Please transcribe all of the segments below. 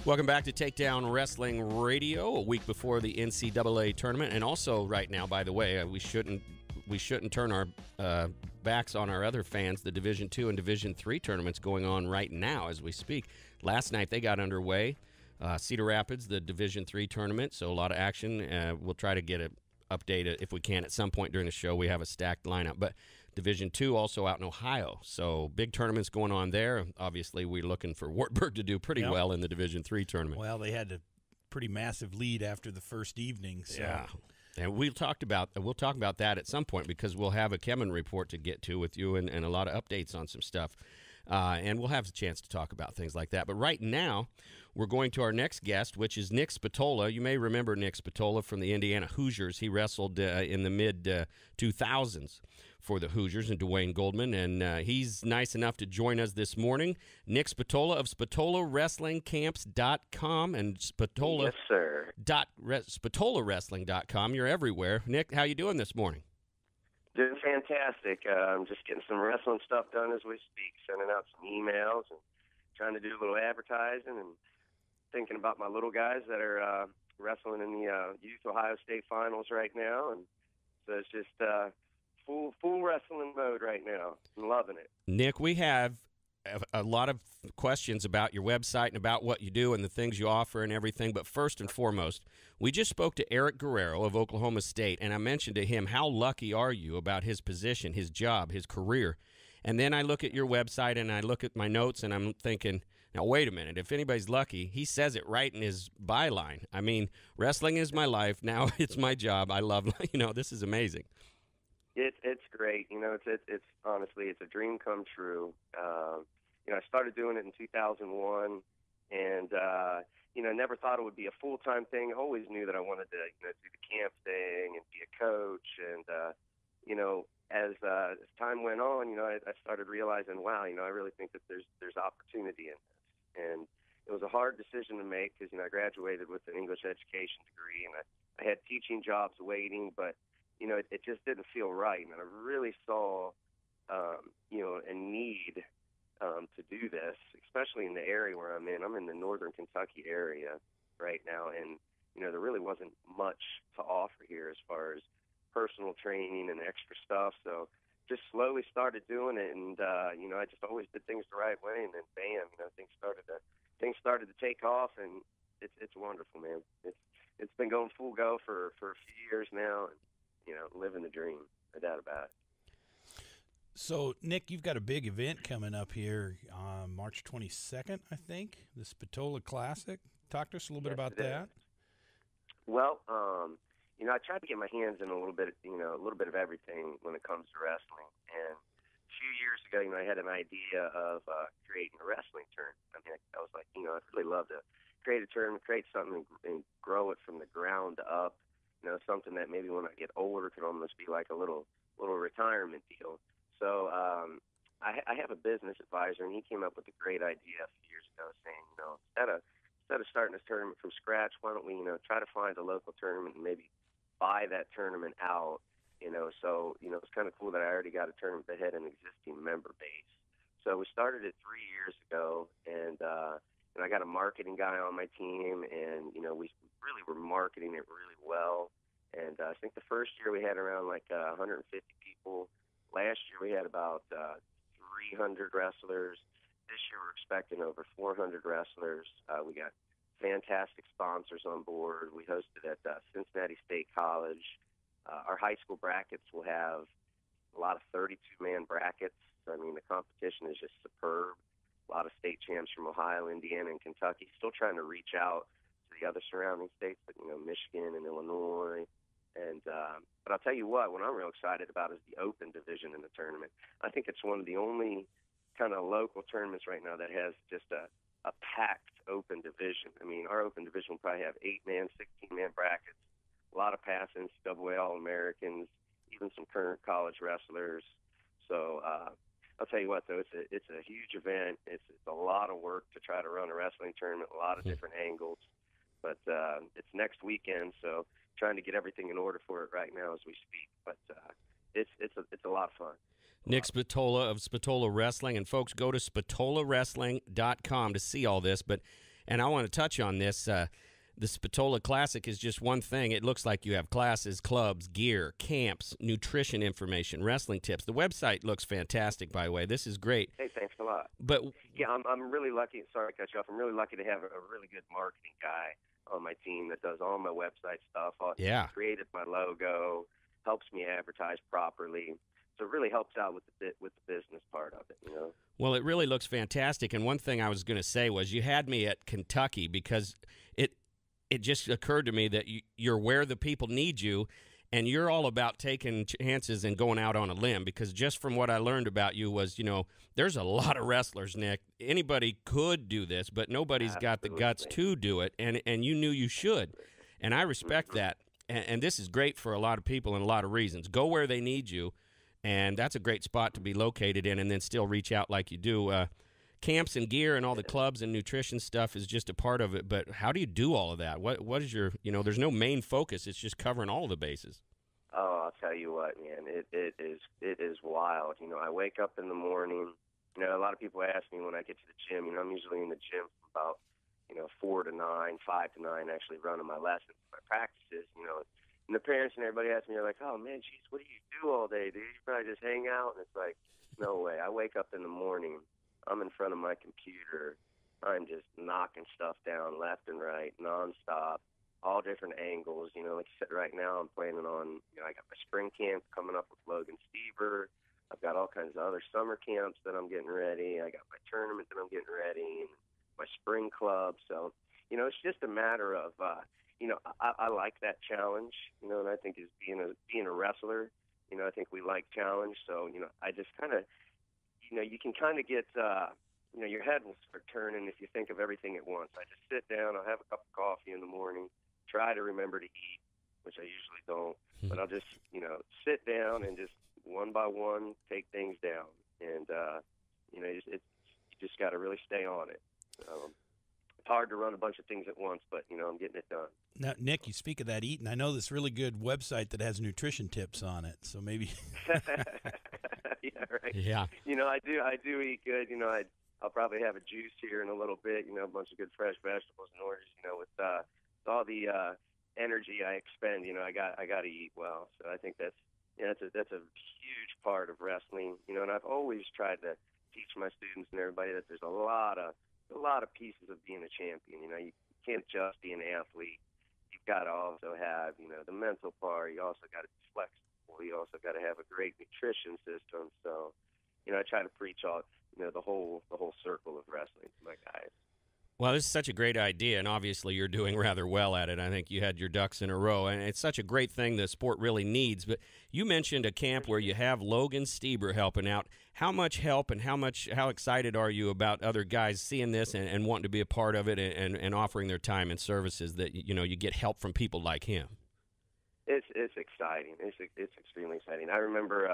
Welcome back to TakeDown Wrestling Radio, a week before the NCAA tournament, and also right now, by the way, we shouldn't turn our backs on our other fans. The Division II and Division III tournaments going on right now as we speak. Last night they got underway. Cedar Rapids, the Division III tournament, so a lot of action. We'll try to get an update if we can at some point during the show. We have a stacked lineup, but Division II also out in Ohio, so big tournaments going on there. Obviously, we're looking for Wartburg to do pretty well in the Division III tournament. Well, they had a pretty massive lead after the first evening. So. Yeah, and we'll talk about that at some point because we'll have a Kemen report to get to with you and a lot of updates on some stuff. And we'll have a chance to talk about things like that. But right now, we're going to our next guest, which is Nick Spatola. You may remember Nick Spatola from the Indiana Hoosiers. He wrestled in the mid-2000s for the Hoosiers and Dwayne Goldman, and he's nice enough to join us this morning. Nick Spatola of SpatolaWrestlingCamps.com and Spatola. Yes, sir. SpatolaWrestling.com. You're everywhere. Nick, how you doing this morning? Doing fantastic. I'm just getting some wrestling stuff done as we speak, sending out some emails and trying to do a little advertising and thinking about my little guys that are wrestling in the Youth Ohio State Finals right now. And so it's just full wrestling mode right now. I'm loving it. Nick, we have a lot of questions about your website and about what you do and the things you offer and everything. But first and foremost, we just spoke to Eric Guerrero of Oklahoma State, and I mentioned to him, how lucky are you about his position, his job, his career? And then I look at your website and I look at my notes and I'm thinking, now wait a minute, if anybody's lucky, he says it right in his byline. I mean, wrestling is my life. Now it's my job. I love, this is amazing. It's great. It's honestly, it's a dream come true. I started doing it in 2001, and never thought it would be a full-time thing. Always knew that I wanted to, do the camp thing and be a coach. And as time went on, I started realizing, wow, I really think that there's opportunity in this. And it was a hard decision to make because I graduated with an English education degree, and I had teaching jobs waiting, but it just didn't feel right. And I really saw, a need to do this, especially in the area where I'm in. I'm in the northern Kentucky area right now, and, there really wasn't much to offer here as far as personal training and extra stuff. So just slowly started doing it, and, I just always did things the right way, and then bam, things started to take off, and it's wonderful, man. It's been going full go for a few years now, and, living the dream, no doubt about it. So, Nick, you've got a big event coming up here March 22nd, I think, the Spatola Classic. Talk to us a little bit about that. Well, I tried to get my hands in a little bit of everything when it comes to wrestling. And a few years ago, I had an idea of creating a wrestling tournament. I mean, I was like, I'd really love to create a tournament, create something and grow it from the ground up. Something that maybe when I get older could almost be like a little retirement deal. So I have a business advisor, and he came up with a great idea a few years ago, saying, instead of starting this tournament from scratch, why don't we, try to find a local tournament and maybe buy that tournament out. So it's kind of cool that I already got a tournament that had an existing member base. So we started it 3 years ago, and I got a marketing guy on my team, and we really were marketing it really well. And I think the first year we had around 150 people. Last year we had about 300 wrestlers. This year we're expecting over 400 wrestlers. We got fantastic sponsors on board. We hosted at Cincinnati State College. Our high school brackets will have a lot of 32-man brackets. So, I mean, the competition is just superb. A lot of state champs from Ohio, Indiana, and Kentucky. Still trying to reach out to the other surrounding states, but, Michigan and Illinois. And but I'll tell you what I'm real excited about is the open division in the tournament. I think it's one of the only kind of local tournaments right now that has just a packed open division. I mean, our open division will probably have 8-man, 16-man brackets, a lot of past NCAA All-Americans, even some current college wrestlers. So I'll tell you what, though, it's a huge event. It's a lot of work to try to run a wrestling tournament, a lot of different angles. But it's next weekend, so trying to get everything in order for it right now as we speak. But it's a lot of fun. Nick Spatola of Spatola Wrestling. And folks, go to SpatolaWrestling.com to see all this. But And I want to touch on this. The Spatola Classic is just one thing. It looks like you have classes, clubs, gear, camps, nutrition information, wrestling tips. The website looks fantastic, by the way. This is great. Hey, thanks a lot. But yeah, I'm really lucky. Sorry to cut you off. I'm really lucky to have a really good marketing guy on my team that does all my website stuff. Yeah. Created my logo, helps me advertise properly. So it really helps out with the business part of it, you know. Well, it really looks fantastic. And one thing I was going to say was you had me at Kentucky because it just occurred to me that you're where the people need you, and you're all about taking chances and going out on a limb, because just from what I learned about you was, there's a lot of wrestlers, Nick. Anybody could do this, but nobody's got the guts to do it, and you knew you should. And I respect that. And this is great for a lot of people in a lot of reasons. Go where they need you, and that's a great spot to be located in, and then still reach out like you do. Camps and gear and all the clubs and nutrition stuff is just a part of it, but how do you do all of that? What is your, there's no main focus. It's just covering all the bases. Oh, I'll tell you what, man, it is wild. I wake up in the morning. A lot of people ask me when I get to the gym. I'm usually in the gym from about 4 to 9, 5 to 9, actually running my lessons, my practices. And the parents and everybody ask me, they're like, "Oh man, geez, what do you do all day, dude? You probably just hang out." And it's like, no way. I wake up in the morning. I'm in front of my computer. I'm just knocking stuff down left and right, nonstop, all different angles. Like you said, right now I'm planning on, I got my spring camp coming up with Logan Stieber. I've got all kinds of other summer camps that I'm getting ready. I got my tournament that I'm getting ready, and my spring club. So, it's just a matter of, I like that challenge, and I think as being a wrestler, I think we like challenge. So, I just kind of, you can kind of get, your head will start turning if you think of everything at once. I just sit down, I'll have a cup of coffee in the morning, try to remember to eat, which I usually don't, but I'll just, sit down and just one by one take things down. And, you just got to really stay on it. It's hard to run a bunch of things at once, but, I'm getting it done. Now, Nick, you speak of that eating. I know this really good website that has nutrition tips on it, so maybe. Yeah, right. Yeah. I do eat good. I'll probably have a juice here in a little bit. A bunch of good fresh vegetables and oranges. With all the energy I expend, I got to eat well. So I think that's a huge part of wrestling. And I've always tried to teach my students and everybody that there's a lot of pieces of being a champion. You can't just be an athlete. You've got to also have, the mental part. You also got to be flexible. You also got to have a great nutrition system. So, I try to preach all, the whole circle of wrestling to my guys. Well, this is such a great idea, and obviously you're doing rather well at it. I think you had your ducks in a row, and it's such a great thing the sport really needs. But you mentioned a camp where you have Logan Stieber helping out. How much help and how excited are you about other guys seeing this and wanting to be a part of it and offering their time and services that, you get help from people like him? It's exciting. It's extremely exciting. I remember,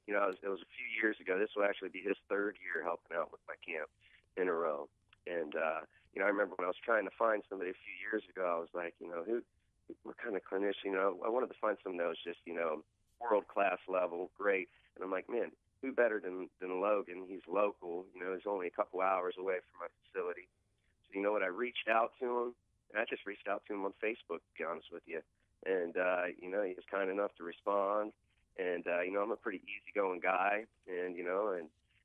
it was a few years ago. This will actually be his third year helping out with my camp in a row. And, I remember when I was trying to find somebody a few years ago, I was like, what kind of clinician? I wanted to find someone that was just, world-class level, great. And I'm like, man, who better than Logan? He's local. He's only a couple hours away from my facility. So you know what? I reached out to him, and I just reached out to him on Facebook, to be honest with you. And, he was kind enough to respond. And, I'm a pretty easygoing guy, and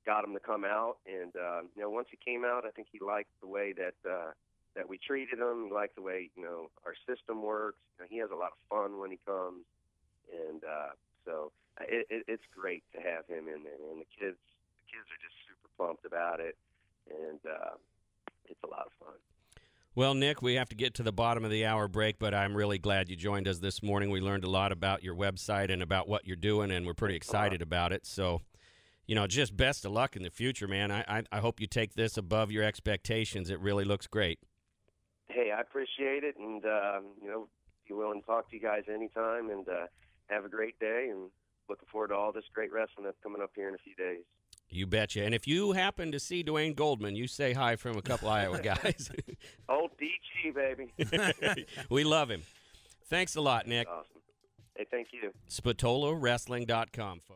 got him to come out. And, once he came out, I think he liked the way that we treated him. He liked the way, our system works. He has a lot of fun when he comes. And so it's great to have him in there. And the kids are just super pumped about it. And it's a lot of fun. Well, Nick, we have to get to the bottom of the hour break, but I'm really glad you joined us this morning. We learned a lot about your website and about what you're doing, and we're pretty excited about it. So, just best of luck in the future, man. I hope you take this above your expectations. It really looks great. Hey, I appreciate it, and, be willing to talk to you guys anytime, and have a great day, and looking forward to all this great wrestling that's coming up here in a few days. You betcha. And if you happen to see Dwayne Goldman, you say hi from a couple Iowa guys. Old DG, baby. We love him. Thanks a lot, Nick. Awesome. Hey, thank you. SpatolaWrestling.com, folks.